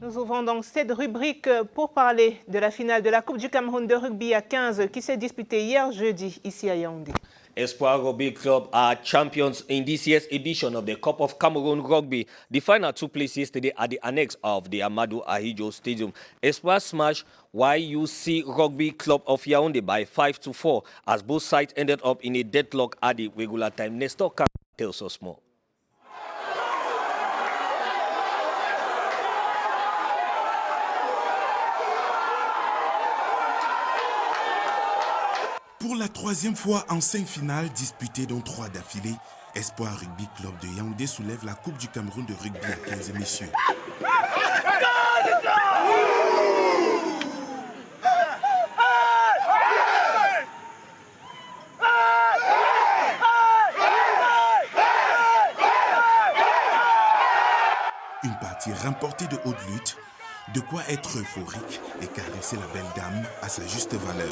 Nous ouvrons donc cette rubrique pour parler de la finale de la Coupe du Cameroun de rugby à 15 qui s'est disputée hier jeudi ici à Yaoundé. Espoir Rugby Club are champions in this year's edition of the Cup of Cameroon Rugby. The final took place yesterday at the annex of the Amadou Ahidjo Stadium. Espoir smashed YUC Rugby Club of Yaoundé by 5-4 as both sides ended up in a deadlock at the regular time. Nestor Khan tells us more. Pour la troisième fois en 5 finales disputées dont 3 d'affilée, Espoir Rugby Club de Yaoundé soulève la Coupe du Cameroun de rugby à 15 messieurs. Une partie remportée de haute lutte, de quoi être euphorique et caresser la belle dame à sa juste valeur.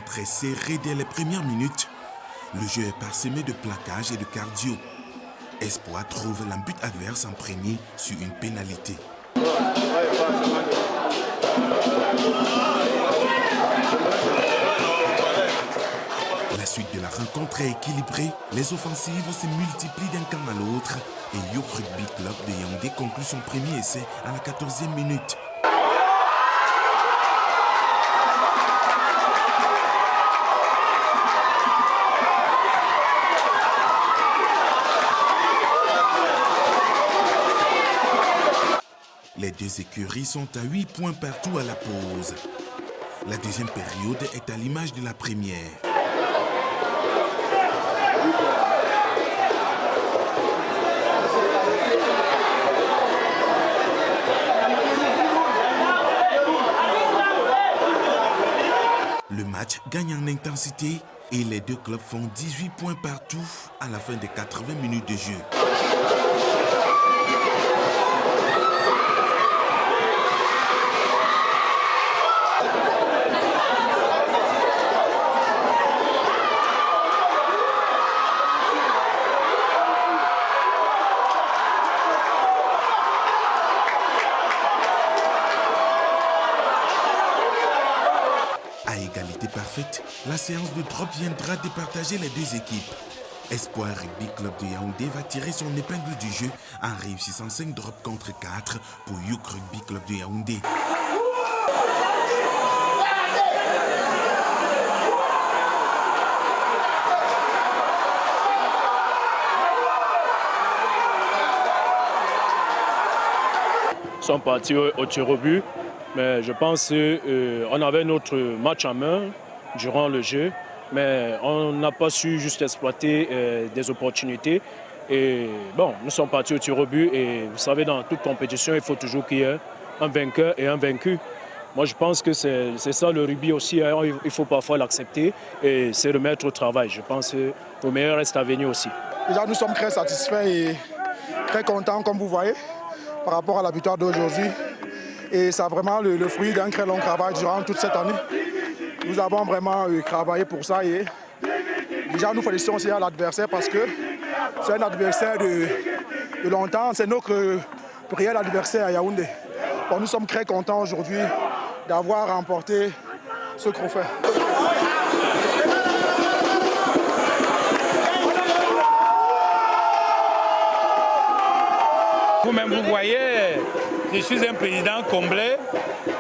Très serré dès les premières minutes, le jeu est parsemé de plaquages et de cardio. Espoir trouve l'embut adverse en premier sur une pénalité. La suite de la rencontre est équilibrée, les offensives se multiplient d'un camp à l'autre et Youk Rugby Club de Yaoundé conclut son premier essai à la 14e minute. Les deux écuries sont à 8 points partout à la pause. La deuxième période est à l'image de la première. Le match gagne en intensité et les deux clubs font 18 points partout à la fin des 80 minutes de jeu. À égalité parfaite, la séance de drop viendra départager les deux équipes. Espoir Rugby Club de Yaoundé va tirer son épingle du jeu en réussissant 5 drops contre 4 pour Youk Rugby Club de Yaoundé. Ils sont partis au tir au but. Mais je pense qu'on avait notre match en main durant le jeu, mais on n'a pas su juste exploiter des opportunités. Et bon, nous sommes partis au tir au but et vous savez, dans toute compétition, il faut toujours qu'il y ait un vainqueur et un vaincu. Moi, je pense que c'est ça le rugby aussi. Hein. Il faut parfois l'accepter et se remettre au travail. Je pense que le meilleur reste à venir aussi. Déjà, nous sommes très satisfaits et très contents, comme vous voyez, par rapport à la victoire d'aujourd'hui. Et c'est vraiment le fruit d'un très long travail durant toute cette année. Nous avons vraiment travaillé pour ça et déjà nous félicitons aussi à l'adversaire parce que c'est un adversaire de longtemps, c'est notre réel adversaire à Yaoundé. Bon, nous sommes très contents aujourd'hui d'avoir remporté ce trophée. Vous-même, vous voyez, je suis un président comblé.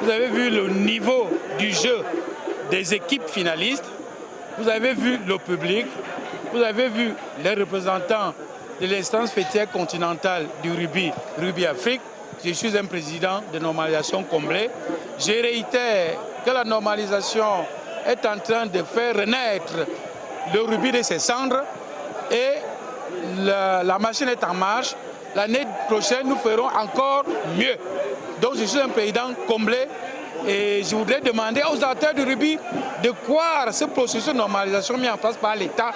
Vous avez vu le niveau du jeu des équipes finalistes. Vous avez vu le public. Vous avez vu les représentants de l'instance fêtière continentale du rugby, Rugby Afrique. Je suis un président de normalisation comblé. Je réitère que la normalisation est en train de faire renaître le rugby de ses cendres et la machine est en marche. L'année prochaine, nous ferons encore mieux. Donc je suis un président comblé et je voudrais demander aux acteurs du rugby de croire ce processus de normalisation mis en place par l'État.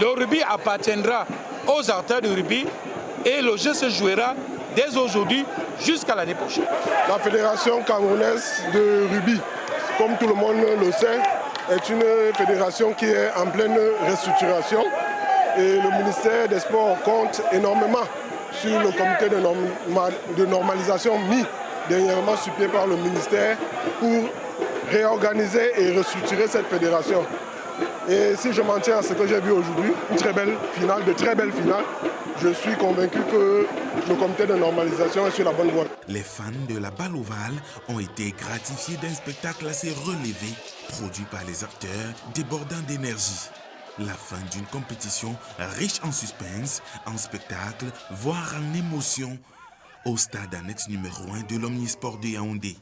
Le rugby appartiendra aux acteurs du rugby et le jeu se jouera dès aujourd'hui jusqu'à l'année prochaine. La Fédération camerounaise de rugby, comme tout le monde le sait, est une fédération qui est en pleine restructuration et le ministère des Sports compte énormément sur le comité de normalisation mis dernièrement sur pied par le ministère pour réorganiser et restructurer cette fédération. Et si je m'en tiens à ce que j'ai vu aujourd'hui, une très belle finale, de très belles finales, je suis convaincu que le comité de normalisation est sur la bonne voie. Les fans de la balle ovale ont été gratifiés d'un spectacle assez relevé, produit par les acteurs débordants d'énergie. La fin d'une compétition riche en suspense, en spectacle, voire en émotion, au stade annexe numéro 1 de l'Omnisport de Yaoundé.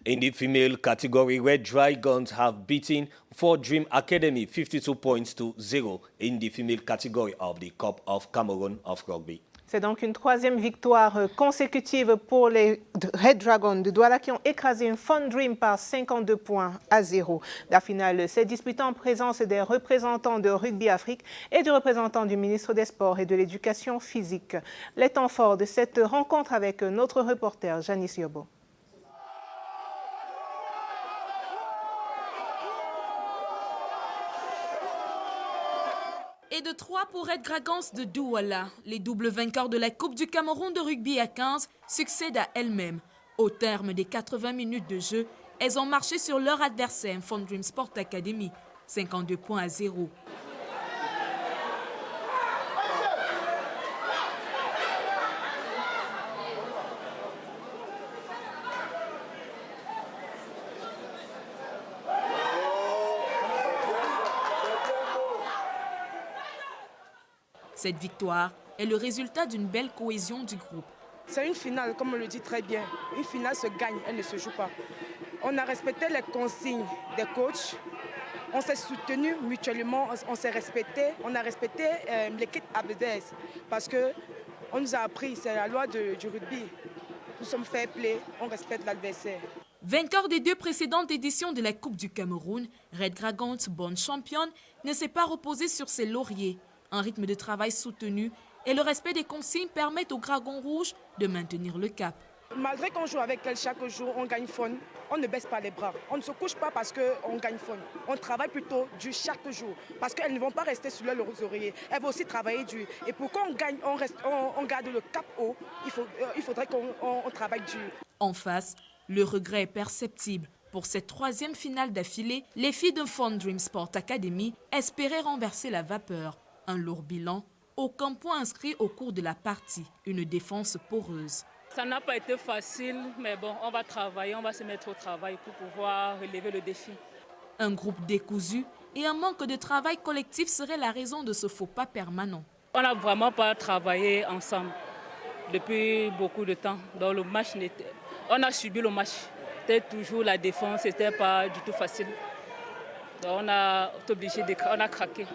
In the female category, Red Dragons have beaten Fort Dream Academy 52 points to 0 in the female category of the Cup of Cameroon of Rugby. C'est donc une troisième victoire consécutive pour les Red Dragons de Douala qui ont écrasé un Fun Dream par 52 points à 0. La finale s'est disputée en présence des représentants de Rugby Afrique et du représentant du ministre des Sports et de l'Éducation physique. Les temps forts de cette rencontre avec notre reporter Janice Yobo. Et de 3 pour Red Dragons de Douala. Les doubles vainqueurs de la Coupe du Cameroun de rugby à 15 succèdent à elles-mêmes. Au terme des 80 minutes de jeu, elles ont marché sur leur adversaire, Fun Dream Sport Academy, 52 points à 0. Cette victoire est le résultat d'une belle cohésion du groupe. C'est une finale, comme on le dit très bien. Une finale se gagne, elle ne se joue pas. On a respecté les consignes des coachs. On s'est soutenus mutuellement, on s'est respecté. On a respecté l'équipe abédaise parce qu'on nous a appris, c'est la loi du rugby. Nous sommes fair play, on respecte l'adversaire. Vainqueur des 2 précédentes éditions de la Coupe du Cameroun, Red Dragons, bonne championne, ne s'est pas reposée sur ses lauriers. Un rythme de travail soutenu et le respect des consignes permettent aux Dragons rouges de maintenir le cap. Malgré qu'on joue avec elles chaque jour, on gagne fun, on ne baisse pas les bras. On ne se couche pas parce qu'on gagne fun. On travaille plutôt dur chaque jour parce qu'elles ne vont pas rester sur leurs oreillers. Elles vont aussi travailler dur. Et pour qu'on gagne, on garde le cap haut, il faudrait qu'on travaille dur. En face, le regret est perceptible. Pour cette 3e finale d'affilée, les filles de Fun Dream Sport Academy espéraient renverser la vapeur. Un lourd bilan, aucun point inscrit au cours de la partie, une défense poreuse. Ça n'a pas été facile, mais bon, on va travailler, on va se mettre au travail pour pouvoir relever le défi. Un groupe décousu et un manque de travail collectif serait la raison de ce faux pas permanent. On n'a vraiment pas travaillé ensemble depuis beaucoup de temps. Donc le match on a subi le match. C'était toujours la défense, c'était pas du tout facile. Donc on a été obligé on a craqué.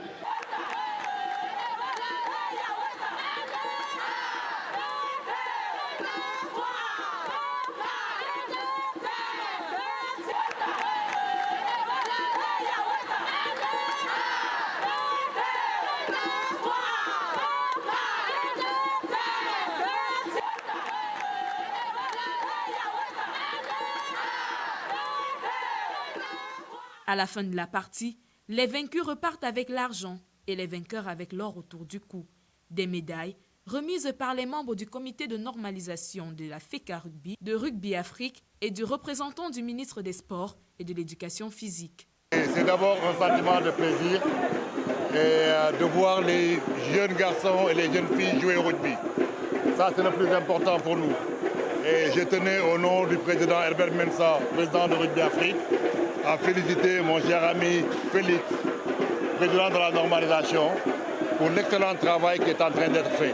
À la fin de la partie, les vaincus repartent avec l'argent et les vainqueurs avec l'or autour du cou. Des médailles remises par les membres du comité de normalisation de la FECA Rugby, de Rugby Afrique et du représentant du ministre des Sports et de l'Éducation physique. C'est d'abord un sentiment de plaisir et de voir les jeunes garçons et les jeunes filles jouer au rugby. Ça, c'est le plus important pour nous. Et je tenais au nom du président Herbert Mensah, président de Rugby Afrique, à féliciter mon cher ami Félix, président de la normalisation, pour l'excellent travail qui est en train d'être fait.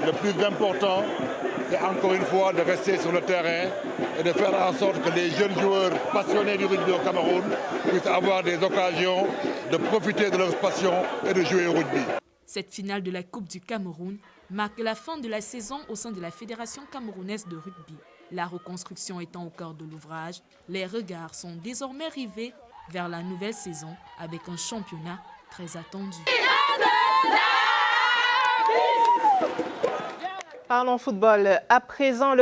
Le plus important, c'est encore une fois de rester sur le terrain et de faire en sorte que les jeunes joueurs passionnés du rugby au Cameroun puissent avoir des occasions de profiter de leur passion et de jouer au rugby. Cette finale de la Coupe du Cameroun marque la fin de la saison au sein de la Fédération camerounaise de rugby. La reconstruction étant au cœur de l'ouvrage, les regards sont désormais rivés vers la nouvelle saison avec un championnat très attendu. Parlons football. À présent, le